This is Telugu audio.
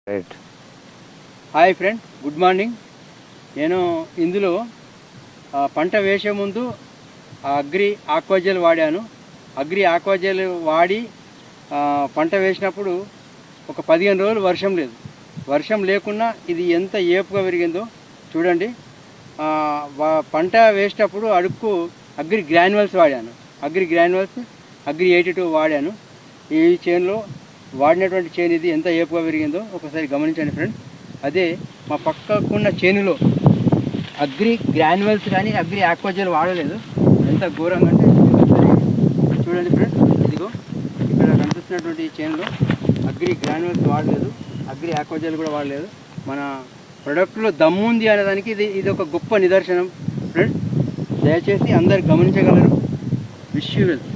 Right. Hi friend, good morning. నేను ఇందులో పంట వేసే ముందు అగ్రి ఆక్వాజెల్ వాడాను. అగ్రి ఆక్వాజెల్ వాడి పంట వేసినప్పుడు ఒక 15 రోజులు వర్షం లేదు. వర్షం లేకున్నా ఇది ఎంత ఏపుగా పెరిగిందో చూడండి. పంట వేసేటప్పుడు అడుక్కు అగ్రి గ్రాన్యువల్స్ వాడాను. అగ్రి 82 వాడాను. ఈ చేనులో వాడినటువంటి చేను ఇది ఎంత ఏపుగా పెరిగిందో ఒకసారి గమనించండి ఫ్రెండ్. అదే మా పక్కకున్న చేనులో అగ్రి గ్రాన్యువల్స్ కానీ అగ్రి ఆక్వాజెల్ వాడలేదు. ఎంత ఘోరంగా అంటే చూడండి ఫ్రెండ్. ఇదిగో ఇక్కడ కనిపిస్తున్నటువంటి చేనులో అగ్రి గ్రాన్యువల్స్ వాడలేదు, అగ్రి ఆక్వాజెల్ కూడా వాడలేదు. మన ప్రొడక్ట్లో దమ్ము ఉంది అనేదానికి ఇది ఒక గొప్ప నిదర్శనం ఫ్రెండ్. దయచేసి అందరు గమనించగలరు. Wish you well.